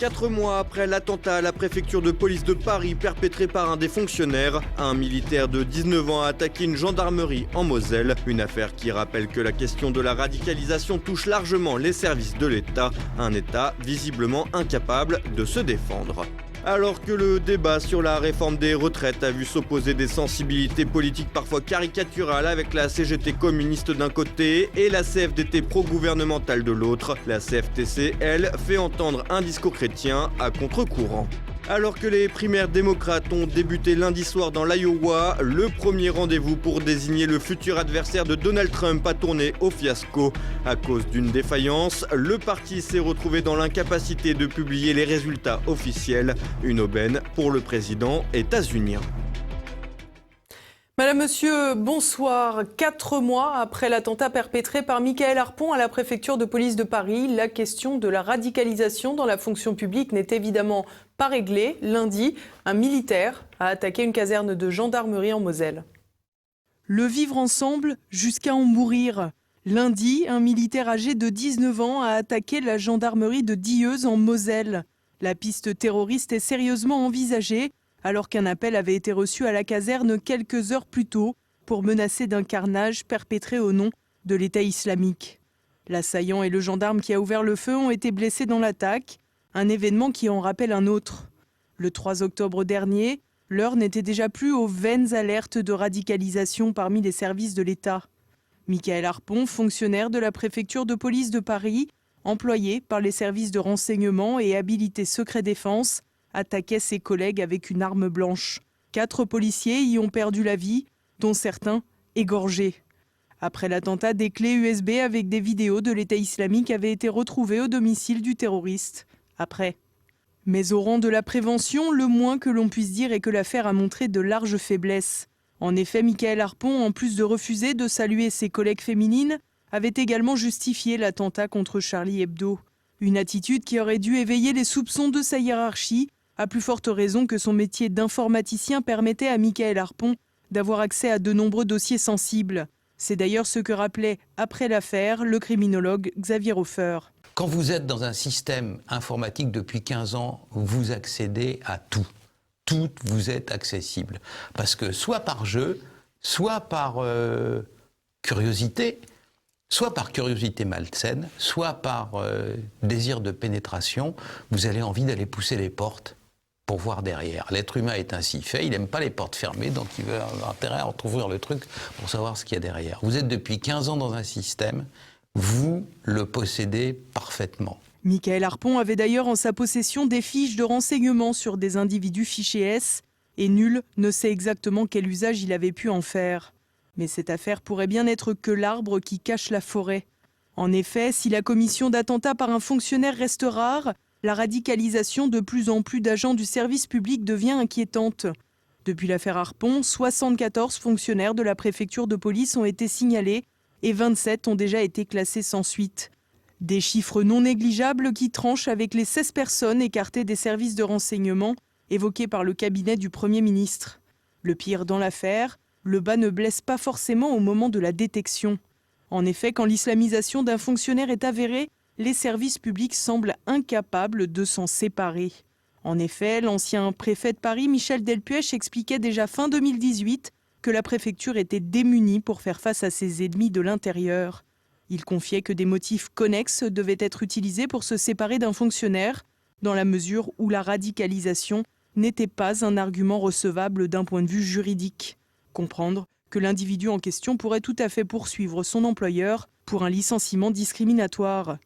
4 mois après l'attentat à la préfecture de police de Paris perpétré par un des fonctionnaires, un militaire de 19 ans a attaqué une gendarmerie en Moselle. Une affaire qui rappelle que la question de la radicalisation touche largement les services de l'État, un État visiblement incapable de se défendre. Alors que le débat sur la réforme des retraites a vu s'opposer des sensibilités politiques parfois caricaturales avec la CGT communiste d'un côté et la CFDT pro-gouvernementale de l'autre, la CFTC, elle, fait entendre un discours chrétien à contre-courant. Alors que les primaires démocrates ont débuté lundi soir dans l'Iowa, le premier rendez-vous pour désigner le futur adversaire de Donald Trump a tourné au fiasco. À cause d'une défaillance, le parti s'est retrouvé dans l'incapacité de publier les résultats officiels. Une aubaine pour le président états-unien. Madame, Monsieur, bonsoir. 4 mois après l'attentat perpétré par Mickaël Harpon à la préfecture de police de Paris, la question de la radicalisation dans la fonction publique n'est évidemment pas réglée. Lundi, un militaire a attaqué une caserne de gendarmerie en Moselle. Le vivre ensemble jusqu'à en mourir. Lundi, un militaire âgé de 19 ans a attaqué la gendarmerie de Dieuze en Moselle. La piste terroriste est sérieusement envisagée, alors qu'un appel avait été reçu à la caserne quelques heures plus tôt pour menacer d'un carnage perpétré au nom de l'État islamique. L'assaillant et le gendarme qui a ouvert le feu ont été blessés dans l'attaque, un événement qui en rappelle un autre. Le 3 octobre dernier, l'heure n'était déjà plus aux vaines alertes de radicalisation parmi les services de l'État. Mickaël Harpon, fonctionnaire de la préfecture de police de Paris, employé par les services de renseignement et habilité secret défense, attaquait ses collègues avec une arme blanche. 4 policiers y ont perdu la vie, dont certains égorgés. Après l'attentat, des clés USB avec des vidéos de l'État islamique avaient été retrouvées au domicile du terroriste. Après. Mais au rang de la prévention, le moins que l'on puisse dire est que l'affaire a montré de larges faiblesses. En effet, Mickaël Harpon, en plus de refuser de saluer ses collègues féminines, avait également justifié l'attentat contre Charlie Hebdo. Une attitude qui aurait dû éveiller les soupçons de sa hiérarchie, à plus forte raison que son métier d'informaticien permettait à Mickaël Harpon d'avoir accès à de nombreux dossiers sensibles. C'est d'ailleurs ce que rappelait, après l'affaire, le criminologue Xavier Hofer. Quand vous êtes dans un système informatique depuis 15 ans, vous accédez à tout. Tout vous est accessible. Parce que soit par jeu, soit par curiosité, soit par curiosité malsaine, soit par désir de pénétration, vous avez envie d'aller pousser les portes pour voir derrière. L'être humain est ainsi fait, il n'aime pas les portes fermées, donc il veut avoir intérêt à ouvrir le truc pour savoir ce qu'il y a derrière. Vous êtes depuis 15 ans dans un système, vous le possédez parfaitement. Mickaël Harpon avait d'ailleurs en sa possession des fiches de renseignement sur des individus fichés S, et nul ne sait exactement quel usage il avait pu en faire. Mais cette affaire pourrait bien n'être que l'arbre qui cache la forêt. En effet, si la commission d'attentat par un fonctionnaire reste rare, la radicalisation de plus en plus d'agents du service public devient inquiétante. Depuis l'affaire Harpon, 74 fonctionnaires de la préfecture de police ont été signalés et 27 ont déjà été classés sans suite. Des chiffres non négligeables qui tranchent avec les 16 personnes écartées des services de renseignement évoqués par le cabinet du Premier ministre. Le pire dans l'affaire, le bas ne blesse pas forcément au moment de la détection. En effet, quand l'islamisation d'un fonctionnaire est avérée, les services publics semblent incapables de s'en séparer. En effet, l'ancien préfet de Paris, Michel Delpuech, expliquait déjà fin 2018 que la préfecture était démunie pour faire face à ses ennemis de l'intérieur. Il confiait que des motifs connexes devaient être utilisés pour se séparer d'un fonctionnaire, dans la mesure où la radicalisation n'était pas un argument recevable d'un point de vue juridique. Comprendre que l'individu en question pourrait tout à fait poursuivre son employeur pour un licenciement discriminatoire.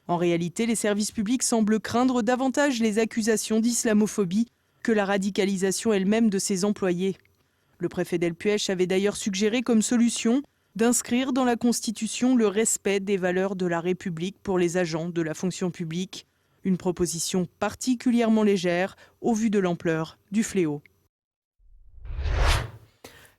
En réalité, les services publics semblent craindre davantage les accusations d'islamophobie que la radicalisation elle-même de ses employés. Le préfet Delpuech avait d'ailleurs suggéré comme solution d'inscrire dans la Constitution le respect des valeurs de la République pour les agents de la fonction publique, une proposition particulièrement légère au vu de l'ampleur du fléau.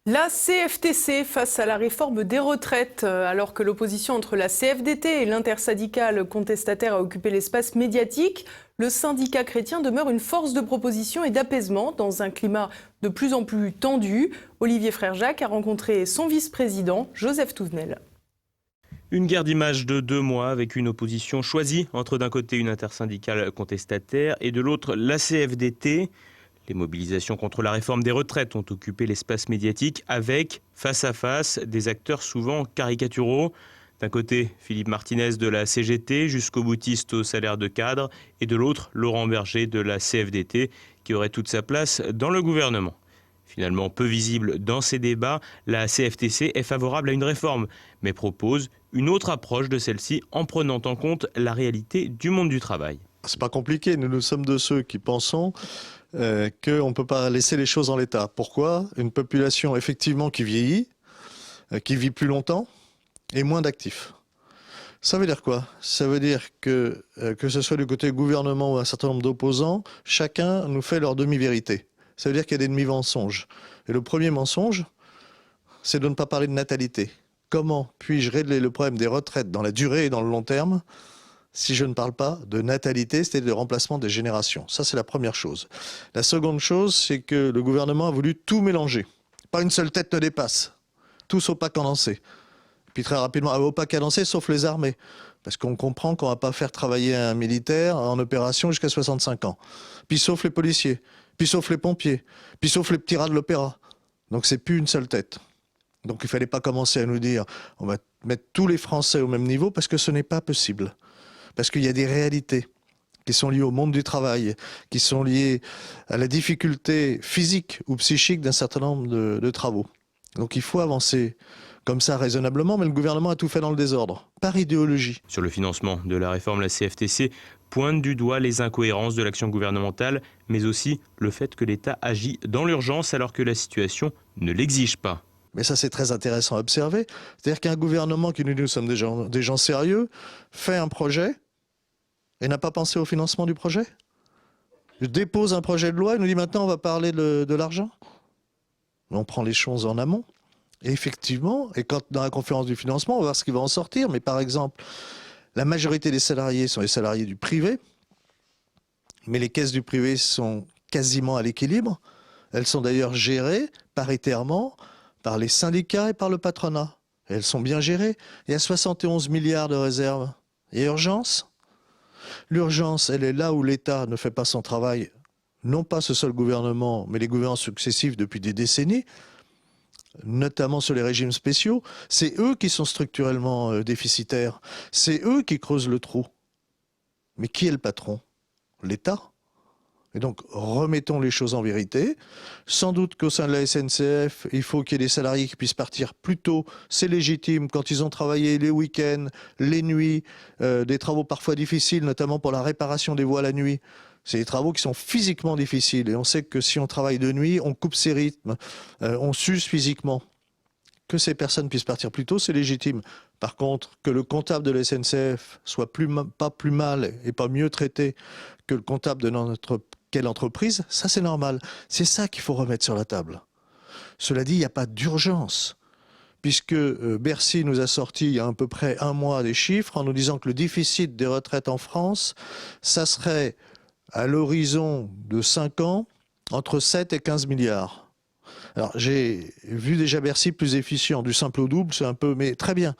La CFTC face à la réforme des retraites. Alors que l'opposition entre la CFDT et l'intersyndicale contestataire a occupé l'espace médiatique, le syndicat chrétien demeure une force de proposition et d'apaisement dans un climat de plus en plus tendu. Olivier Frère-Jacques a rencontré son vice-président, Joseph Touvenel. Une guerre d'images de 2 mois avec une opposition choisie entre d'un côté une intersyndicale contestataire et de l'autre la CFDT. Les mobilisations contre la réforme des retraites ont occupé l'espace médiatique avec, face à face, des acteurs souvent caricaturaux. D'un côté, Philippe Martinez de la CGT, jusqu'au boutiste au salaire de cadre, et de l'autre, Laurent Berger de la CFDT, qui aurait toute sa place dans le gouvernement. Finalement peu visible dans ces débats, la CFTC est favorable à une réforme, mais propose une autre approche de celle-ci en prenant en compte la réalité du monde du travail. C'est pas compliqué, nous sommes de ceux qui pensons qu'on ne peut pas laisser les choses en l'état. Pourquoi ? Une population effectivement qui vieillit, qui vit plus longtemps et moins d'actifs. Ça veut dire quoi ? Ça veut dire que ce soit du côté gouvernement ou un certain nombre d'opposants, chacun nous fait leur demi-vérité. Ça veut dire qu'il y a des demi-mensonges. Et le premier mensonge, c'est de ne pas parler de natalité. Comment puis-je régler le problème des retraites dans la durée et dans le long terme si je ne parle pas de natalité, c'est-à-dire de remplacement des générations? Ça, c'est la première chose. La seconde chose, c'est que le gouvernement a voulu tout mélanger. Pas une seule tête ne dépasse. Tous au pas cadencé. Puis très rapidement, au pas cadencé, sauf les armées. Parce qu'on comprend qu'on ne va pas faire travailler un militaire en opération jusqu'à 65 ans. Puis sauf les policiers. Puis sauf les pompiers. Puis sauf les petits rats de l'opéra. Donc c'est plus une seule tête. Donc il ne fallait pas commencer à nous dire on va mettre tous les Français au même niveau parce que ce n'est pas possible. Parce qu'il y a des réalités qui sont liées au monde du travail, qui sont liées à la difficulté physique ou psychique d'un certain nombre de travaux. Donc il faut avancer comme ça raisonnablement, mais le gouvernement a tout fait dans le désordre, par idéologie. Sur le financement de la réforme, la CFTC pointe du doigt les incohérences de l'action gouvernementale, mais aussi le fait que l'État agit dans l'urgence alors que la situation ne l'exige pas. Mais ça, c'est très intéressant à observer. C'est-à-dire qu'un gouvernement qui nous sommes des gens sérieux, fait un projet et n'a pas pensé au financement du projet. Il dépose un projet de loi et nous dit maintenant on va parler de l'argent. On prend les choses en amont. Et effectivement, et quand dans la conférence du financement, on va voir ce qui va en sortir. Mais par exemple, la majorité des salariés sont les salariés du privé, mais les caisses du privé sont quasiment à l'équilibre. Elles sont d'ailleurs gérées paritairement par les syndicats et par le patronat. Et elles sont bien gérées. Il y a 71 milliards de réserves. Il y a urgence. L'urgence, elle est là où l'État ne fait pas son travail, non pas ce seul gouvernement, mais les gouvernements successifs depuis des décennies, notamment sur les régimes spéciaux. C'est eux qui sont structurellement déficitaires. C'est eux qui creusent le trou. Mais qui est le patron ? L'État. Et donc, remettons les choses en vérité. Sans doute qu'au sein de la SNCF, il faut qu'il y ait des salariés qui puissent partir plus tôt. C'est légitime quand ils ont travaillé les week-ends, les nuits, des travaux parfois difficiles, notamment pour la réparation des voies la nuit. C'est des travaux qui sont physiquement difficiles. Et on sait que si on travaille de nuit, on coupe ses rythmes, on s'use physiquement. Que ces personnes puissent partir plus tôt, c'est légitime. Par contre, que le comptable de la SNCF soit pas plus mal et pas mieux traité que le comptable de quelle entreprise, ça c'est normal. C'est ça qu'il faut remettre sur la table. Cela dit, il n'y a pas d'urgence, puisque Bercy nous a sorti il y a à peu près un mois des chiffres en nous disant que le déficit des retraites en France, ça serait à l'horizon de 5 ans entre 7 et 15 milliards. Alors j'ai vu déjà Bercy plus efficient, du simple au double, c'est un peu, mais très bien.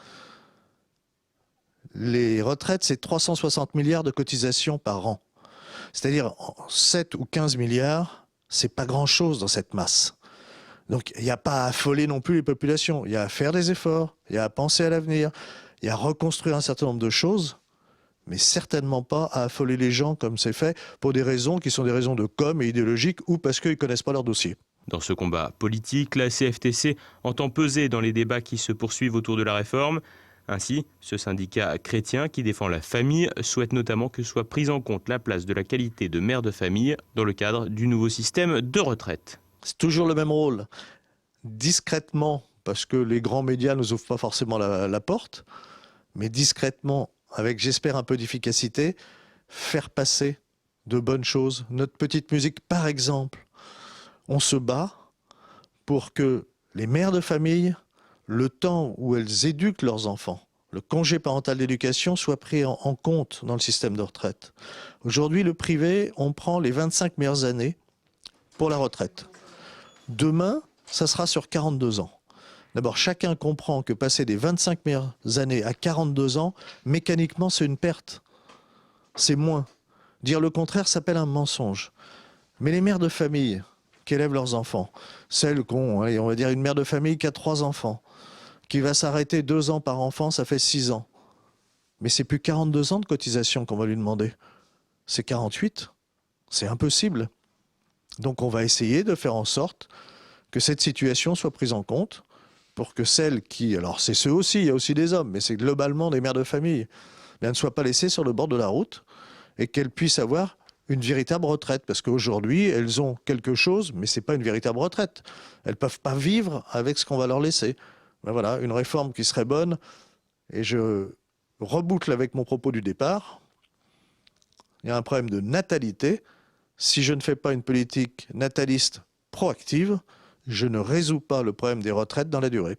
Les retraites, c'est 360 milliards de cotisations par an. C'est-à-dire 7 ou 15 milliards, c'est pas grand-chose dans cette masse. Donc il n'y a pas à affoler non plus les populations. Il y a à faire des efforts, il y a à penser à l'avenir, il y a à reconstruire un certain nombre de choses, mais certainement pas à affoler les gens comme c'est fait pour des raisons qui sont des raisons de com et idéologiques ou parce qu'ils ne connaissent pas leur dossier. Dans ce combat politique, la CFTC entend peser dans les débats qui se poursuivent autour de la réforme. Ainsi, ce syndicat chrétien qui défend la famille souhaite notamment que soit prise en compte la place de la qualité de mère de famille dans le cadre du nouveau système de retraite. C'est toujours le même rôle. Discrètement, parce que les grands médias ne nous ouvrent pas forcément la porte, mais discrètement, avec j'espère un peu d'efficacité, faire passer de bonnes choses. Notre petite musique, par exemple, on se bat pour que les mères de famille, le temps où elles éduquent leurs enfants, le congé parental d'éducation soit pris en compte dans le système de retraite. Aujourd'hui, le privé, on prend les 25 meilleures années pour la retraite. Demain, ça sera sur 42 ans. D'abord, chacun comprend que passer des 25 meilleures années à 42 ans, mécaniquement, c'est une perte. C'est moins. Dire le contraire s'appelle un mensonge. Mais les mères de famille qui élèvent leurs enfants, celles qui ont, on va dire une mère de famille qui a 3 enfants, qui va s'arrêter 2 ans par enfant, ça fait 6 ans. Mais c'est plus 42 ans de cotisation qu'on va lui demander. C'est 48. C'est impossible. Donc on va essayer de faire en sorte que cette situation soit prise en compte pour que celles qui, alors c'est ceux aussi, il y a aussi des hommes, mais c'est globalement des mères de famille, ne soient pas laissées sur le bord de la route et qu'elles puissent avoir une véritable retraite. Parce qu'aujourd'hui, elles ont quelque chose, mais ce n'est pas une véritable retraite. Elles ne peuvent pas vivre avec ce qu'on va leur laisser. Ben voilà, une réforme qui serait bonne. Et je reboucle avec mon propos du départ. Il y a un problème de natalité. Si je ne fais pas une politique nataliste proactive, je ne résous pas le problème des retraites dans la durée.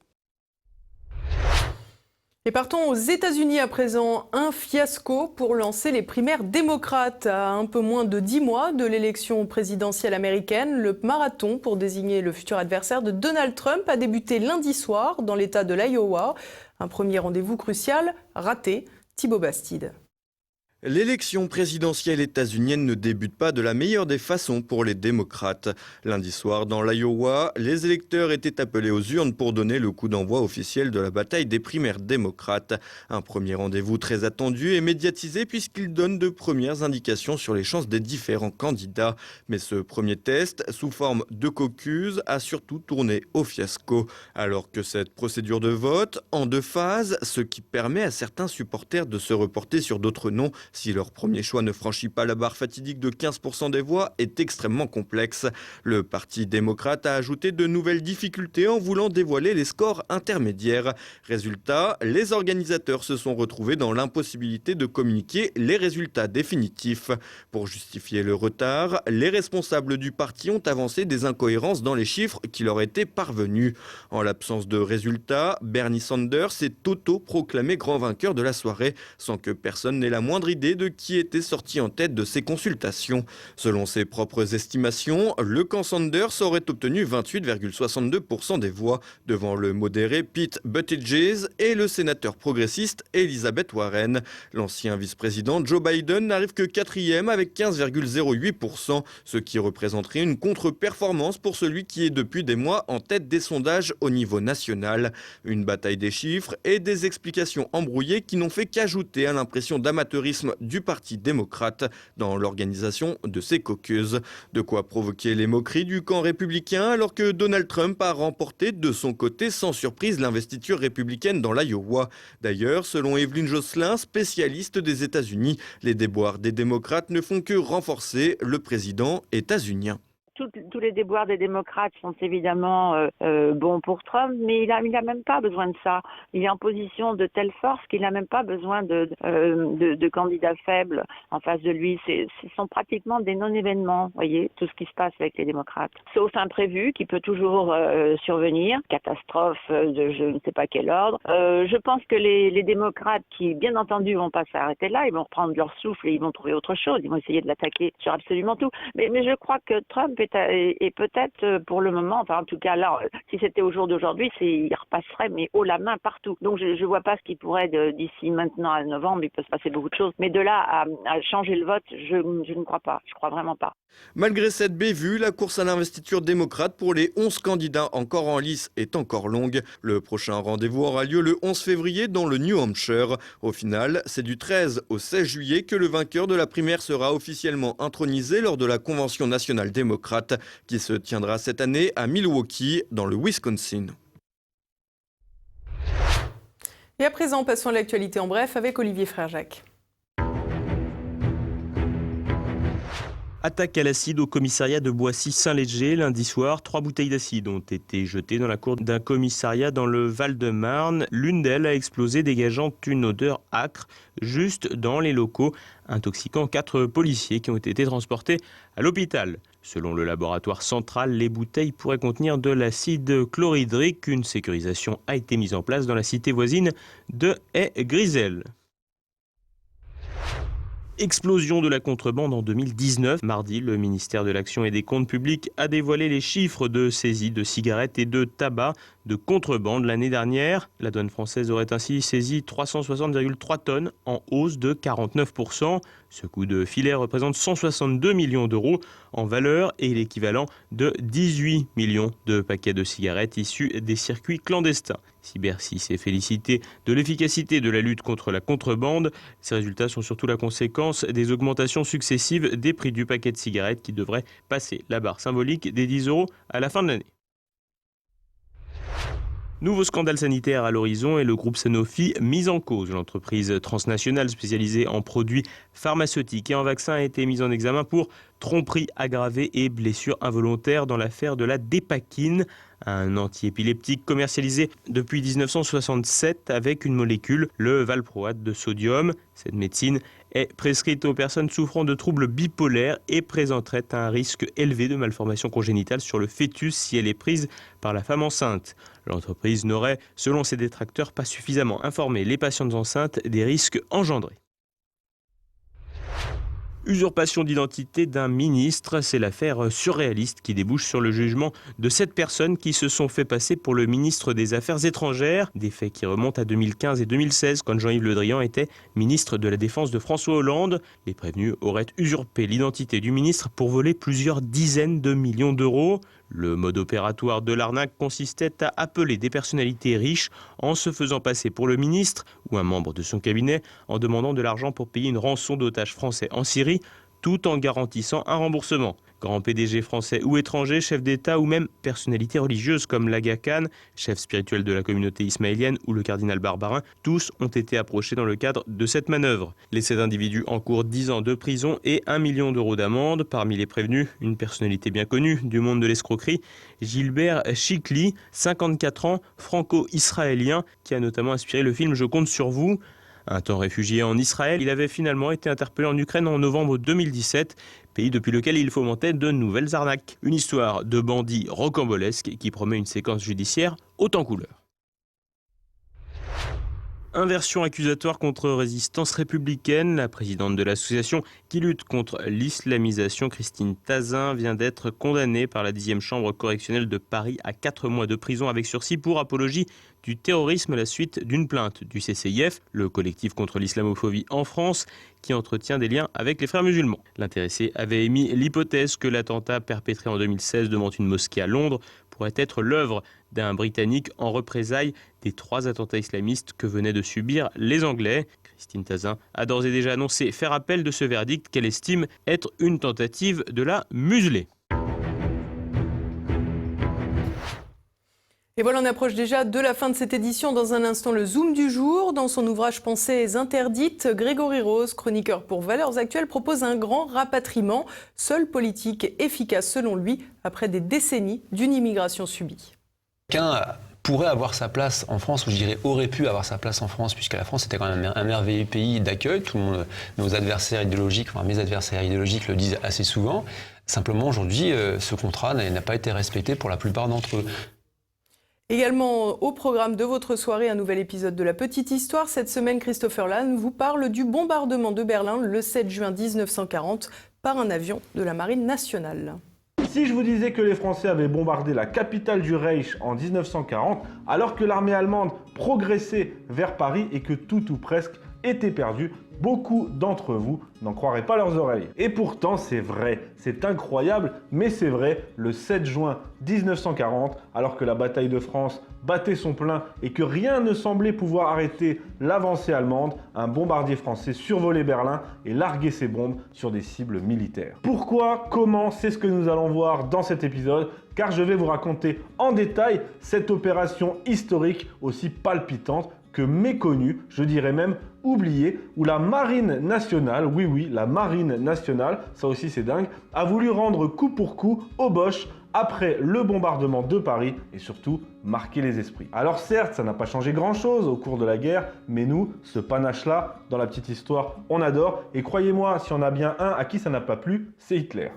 Et partons aux États-Unis à présent. Un fiasco pour lancer les primaires démocrates. À un peu moins de 10 mois de l'élection présidentielle américaine, le marathon pour désigner le futur adversaire de Donald Trump a débuté lundi soir dans l'État de l'Iowa. Un premier rendez-vous crucial raté. Thibaut Bastide. L'élection présidentielle états-unienne ne débute pas de la meilleure des façons pour les démocrates. Lundi soir, dans l'Iowa, les électeurs étaient appelés aux urnes pour donner le coup d'envoi officiel de la bataille des primaires démocrates. Un premier rendez-vous très attendu et médiatisé puisqu'il donne de premières indications sur les chances des différents candidats. Mais ce premier test, sous forme de caucus, a surtout tourné au fiasco. Alors que cette procédure de vote, en 2 phases, ce qui permet à certains supporters de se reporter sur d'autres noms, si leur premier choix ne franchit pas la barre fatidique de 15% des voix, est extrêmement complexe. Le Parti démocrate a ajouté de nouvelles difficultés en voulant dévoiler les scores intermédiaires. Résultat, les organisateurs se sont retrouvés dans l'impossibilité de communiquer les résultats définitifs. Pour justifier le retard, les responsables du parti ont avancé des incohérences dans les chiffres qui leur étaient parvenus. En l'absence de résultats, Bernie Sanders s'est auto-proclamé grand vainqueur de la soirée, sans que personne n'ait la moindre idée de qui était sorti en tête de ces consultations. Selon ses propres estimations, le camp Sanders aurait obtenu 28,62% des voix devant le modéré Pete Buttigieg et le sénateur progressiste Elizabeth Warren. L'ancien vice-président Joe Biden n'arrive que 4e avec 15,08%, ce qui représenterait une contre-performance pour celui qui est depuis des mois en tête des sondages au niveau national. Une bataille des chiffres et des explications embrouillées qui n'ont fait qu'ajouter à l'impression d'amateurisme du Parti démocrate dans l'organisation de ces caucus. De quoi provoquer les moqueries du camp républicain alors que Donald Trump a remporté de son côté sans surprise l'investiture républicaine dans l'Iowa. D'ailleurs, selon Evelyne Josselin, spécialiste des États-Unis, les déboires des démocrates ne font que renforcer le président états-unien. Tous les déboires des démocrates sont évidemment bons pour Trump, mais il a même pas besoin de ça. Il est en position de telle force qu'il n'a même pas besoin de candidats faibles en face de lui. Ce sont pratiquement des non-événements, voyez, tout ce qui se passe avec les démocrates. Sauf imprévu qui peut toujours survenir, catastrophe de je ne sais pas quel ordre. Je pense que les démocrates qui, bien entendu, vont pas s'arrêter là, ils vont reprendre leur souffle et ils vont trouver autre chose. Ils vont essayer de l'attaquer sur absolument tout. Mais je crois que Trump et peut-être pour le moment, enfin en tout cas là, si c'était au jour d'aujourd'hui, il repasserait mais haut la main partout. Donc je ne vois pas ce qui pourrait d'ici maintenant à novembre, il peut se passer beaucoup de choses. Mais de là à changer le vote, je ne crois pas, je crois vraiment pas. Malgré cette bévue, la course à l'investiture démocrate pour les 11 candidats encore en lice est encore longue. Le prochain rendez-vous aura lieu le 11 février dans le New Hampshire. Au final, c'est du 13 au 16 juillet que le vainqueur de la primaire sera officiellement intronisé lors de la Convention nationale démocrate qui se tiendra cette année à Milwaukee, dans le Wisconsin. Et à présent, passons à l'actualité en bref avec Olivier Frère-Jacques. Attaque à l'acide au commissariat de Boissy-Saint-Léger. Lundi soir, 3 bouteilles d'acide ont été jetées dans la cour d'un commissariat dans le Val-de-Marne. L'une d'elles a explosé, dégageant une odeur âcre juste dans les locaux, intoxiquant 4 policiers qui ont été transportés à l'hôpital. Selon le laboratoire central, les bouteilles pourraient contenir de l'acide chlorhydrique. Une sécurisation a été mise en place dans la cité voisine de Haye-Grisel. Explosion de la contrebande en 2019. Mardi, le ministère de l'Action et des Comptes publics a dévoilé les chiffres de saisie de cigarettes et de tabac de contrebande l'année dernière. La douane française aurait ainsi saisi 360,3 tonnes en hausse de 49%. Ce coup de filet représente 162 millions d'euros en valeur et l'équivalent de 18 millions de paquets de cigarettes issus des circuits clandestins. Si Bercy s'est félicité de l'efficacité de la lutte contre la contrebande, ces résultats sont surtout la conséquence des augmentations successives des prix du paquet de cigarettes qui devraient passer la barre symbolique des 10 € à la fin de l'année. Nouveau scandale sanitaire à l'horizon et le groupe Sanofi mis en cause. L'entreprise transnationale spécialisée en produits pharmaceutiques et en vaccins a été mise en examen pour tromperie aggravée et blessure involontaire dans l'affaire de la Dépakine, un antiépileptique commercialisé depuis 1967 avec une molécule, le valproate de sodium. Cette médecine est prescrite aux personnes souffrant de troubles bipolaires et présenterait un risque élevé de malformation congénitale sur le fœtus si elle est prise par la femme enceinte. L'entreprise n'aurait, selon ses détracteurs, pas suffisamment informé les patientes enceintes des risques engendrés. Usurpation d'identité d'un ministre, c'est l'affaire surréaliste qui débouche sur le jugement de 7 personnes qui se sont fait passer pour le ministre des Affaires étrangères. Des faits qui remontent à 2015 et 2016 quand Jean-Yves Le Drian était ministre de la Défense de François Hollande. Les prévenus auraient usurpé l'identité du ministre pour voler plusieurs dizaines de millions d'euros. Le mode opératoire de l'arnaque consistait à appeler des personnalités riches en se faisant passer pour le ministre ou un membre de son cabinet en demandant de l'argent pour payer une rançon d'otages français en Syrie, tout en garantissant un remboursement. Grands PDG français ou étrangers, chefs d'État ou même personnalités religieuses comme l'Aga Khan, chef spirituel de la communauté ismaélienne, ou le cardinal Barbarin, tous ont été approchés dans le cadre de cette manœuvre. Les 7 individus encourent 10 ans de prison et 1 million d'euros d'amende. Parmi les prévenus, une personnalité bien connue du monde de l'escroquerie, Gilbert Chikli, 54 ans, franco-israélien, qui a notamment inspiré le film « Je compte sur vous ». Un temps réfugié en Israël, il avait finalement été interpellé en Ukraine en novembre 2017, pays depuis lequel il fomentait de nouvelles arnaques. Une histoire de bandits rocambolesque qui promet une séquence judiciaire haute en couleurs. Inversion accusatoire contre Résistance républicaine. La présidente de l'association qui lutte contre l'islamisation, Christine Tazin, vient d'être condamnée par la 10e chambre correctionnelle de Paris à 4 mois de prison avec sursis pour apologie du terrorisme à la suite d'une plainte du CCIF, le collectif contre l'islamophobie en France, qui entretient des liens avec les frères musulmans. L'intéressé avait émis l'hypothèse que l'attentat perpétré en 2016 devant une mosquée à Londres pourrait être l'œuvre d'un Britannique en représailles des 3 attentats islamistes que venaient de subir les Anglais. Christine Tazin a d'ores et déjà annoncé faire appel de ce verdict qu'elle estime être une tentative de la museler. Et voilà, on approche déjà de la fin de cette édition. Dans un instant, le Zoom du jour. Dans son ouvrage Pensées interdites, Grégory Rose, chroniqueur pour Valeurs Actuelles, propose un grand rapatriement, seule politique efficace selon lui, après des décennies d'une immigration subie. Quelqu'un pourrait avoir sa place en France, ou je dirais aurait pu avoir sa place en France, puisque la France était quand même un merveilleux pays d'accueil. Tout le monde, nos adversaires idéologiques, enfin mes adversaires idéologiques le disent assez souvent. Simplement, aujourd'hui, ce contrat n'a pas été respecté pour la plupart d'entre eux. Également au programme de votre soirée, un nouvel épisode de La Petite Histoire. Cette semaine, Christopher Lann vous parle du bombardement de Berlin le 7 juin 1940 par un avion de la Marine nationale. Si je vous disais que les Français avaient bombardé la capitale du Reich en 1940, alors que l'armée allemande progressait vers Paris et que tout ou presque était perdu, beaucoup d'entre vous n'en croiraient pas leurs oreilles. Et pourtant, c'est vrai, c'est incroyable, mais c'est vrai, le 7 juin 1940, alors que la bataille de France battait son plein et que rien ne semblait pouvoir arrêter l'avancée allemande, un bombardier français survolait Berlin et larguait ses bombes sur des cibles militaires. Pourquoi, comment, c'est ce que nous allons voir dans cet épisode, car je vais vous raconter en détail cette opération historique aussi palpitante que méconnue, je dirais même oubliée, où la Marine nationale, oui, la Marine nationale, ça aussi c'est dingue, a voulu rendre coup pour coup aux Boches après le bombardement de Paris et surtout marquer les esprits. Alors certes, ça n'a pas changé grand-chose au cours de la guerre, mais nous, ce panache-là, dans La Petite Histoire, on adore. Et croyez-moi, si on a bien un à qui ça n'a pas plu, c'est Hitler.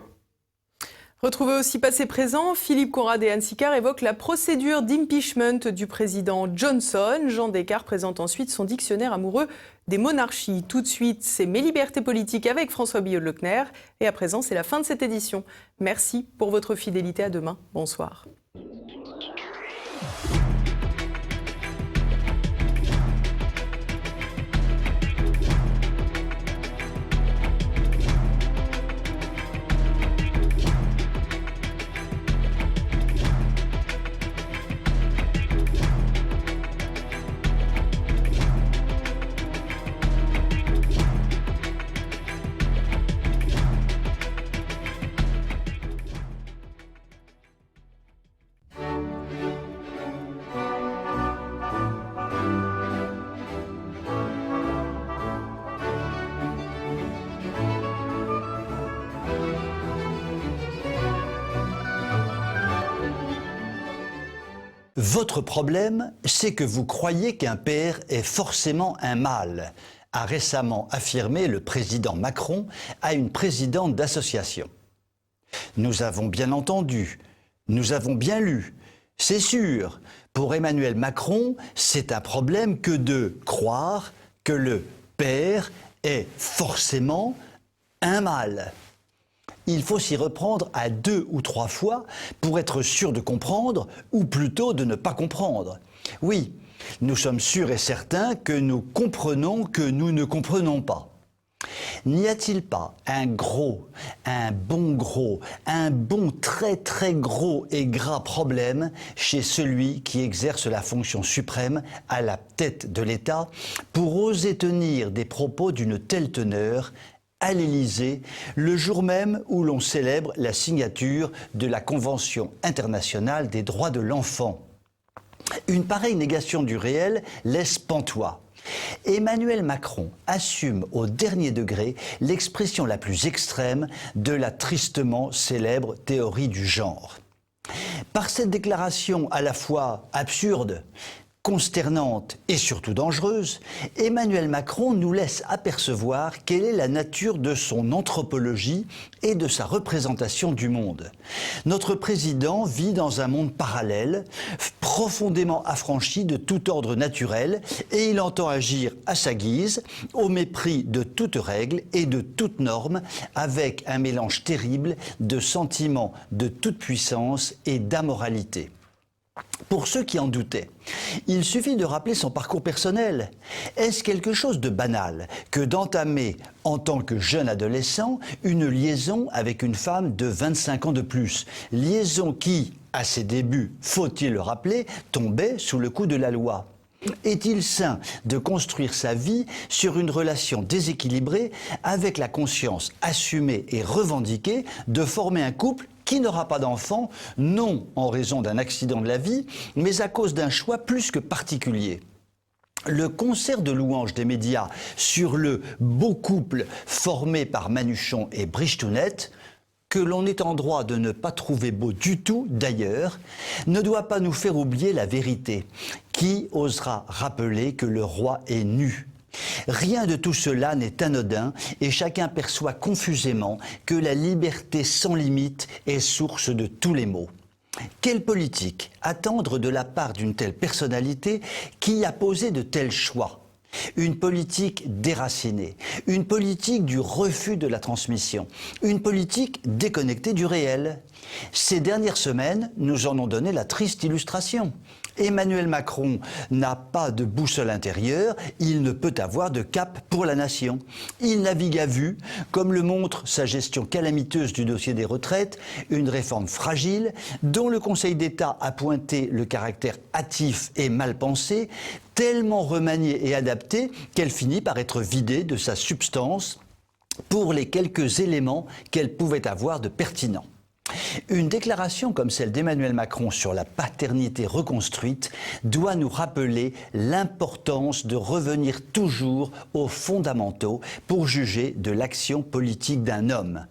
Retrouvez aussi passé-présent, Philippe Conrad et Anne Sicard évoquent la procédure d'impeachment du président Johnson. Jean Descartes présente ensuite son dictionnaire amoureux des monarchies. Tout de suite, c'est Mes libertés politiques avec François Billot-de Leclerc. Et à présent, c'est la fin de cette édition. Merci pour votre fidélité. À demain. Bonsoir. Votre problème, c'est que vous croyez qu'un père est forcément un mâle, a récemment affirmé le président Macron à une présidente d'association. Nous avons bien entendu, nous avons bien lu, c'est sûr, pour Emmanuel Macron, c'est un problème que de croire que le père est forcément un mâle. Il faut s'y reprendre à 2 ou 3 fois pour être sûr de comprendre, ou plutôt de ne pas comprendre. Oui, nous sommes sûrs et certains que nous comprenons que nous ne comprenons pas. N'y a-t-il pas un gros, un bon très très gros et gras problème chez celui qui exerce la fonction suprême à la tête de l'État pour oser tenir des propos d'une telle teneur à l'Élysée, le jour même où l'on célèbre la signature de la Convention internationale des droits de l'enfant? Une pareille négation du réel laisse pantois. Emmanuel Macron assume au dernier degré l'expression la plus extrême de la tristement célèbre théorie du genre. Par cette déclaration à la fois absurde, consternante et surtout dangereuse, Emmanuel Macron nous laisse apercevoir quelle est la nature de son anthropologie et de sa représentation du monde. Notre président vit dans un monde parallèle, profondément affranchi de tout ordre naturel, et il entend agir à sa guise, au mépris de toute règle et de toute norme, avec un mélange terrible de sentiments de toute puissance et d'amoralité. Pour ceux qui en doutaient, il suffit de rappeler son parcours personnel. Est-ce quelque chose de banal que d'entamer, en tant que jeune adolescent, une liaison avec une femme de 25 ans de plus? Liaison qui, à ses débuts, faut-il le rappeler, tombait sous le coup de la loi. Est-il sain de construire sa vie sur une relation déséquilibrée avec la conscience assumée et revendiquée de former un couple qui n'aura pas d'enfant, non en raison d'un accident de la vie, mais à cause d'un choix plus que particulier? Le concert de louanges des médias sur le beau couple formé par Manuchon et Brichetounette, que l'on est en droit de ne pas trouver beau du tout d'ailleurs, ne doit pas nous faire oublier la vérité. Qui osera rappeler que le roi est nu ? Rien de tout cela n'est anodin et chacun perçoit confusément que la liberté sans limite est source de tous les maux. Quelle politique attendre de la part d'une telle personnalité qui a posé de tels choix ? Une politique déracinée, une politique du refus de la transmission, une politique déconnectée du réel. Ces dernières semaines nous en ont donné la triste illustration. Emmanuel Macron n'a pas de boussole intérieure, il ne peut avoir de cap pour la nation. Il navigue à vue, comme le montre sa gestion calamiteuse du dossier des retraites, une réforme fragile dont le Conseil d'État a pointé le caractère hâtif et mal pensé, tellement remaniée et adaptée qu'elle finit par être vidée de sa substance pour les quelques éléments qu'elle pouvait avoir de pertinents. Une déclaration comme celle d'Emmanuel Macron sur la paternité reconstruite doit nous rappeler l'importance de revenir toujours aux fondamentaux pour juger de l'action politique d'un homme.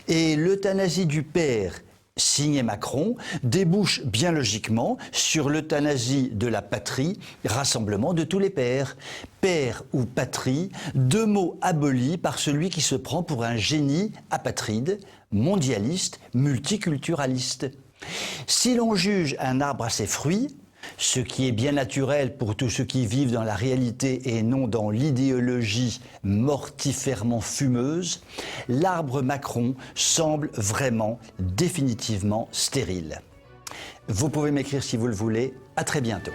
Et l'euthanasie du père, signé Macron, débouche bien logiquement sur l'euthanasie de la patrie, rassemblement de tous les pères. Père ou patrie, 2 mots abolis par celui qui se prend pour un génie apatride, mondialiste, multiculturaliste. Si l'on juge un arbre à ses fruits, ce qui est bien naturel pour tous ceux qui vivent dans la réalité et non dans l'idéologie mortifèrement fumeuse, l'arbre Macron semble vraiment définitivement stérile. Vous pouvez m'écrire si vous le voulez. À très bientôt.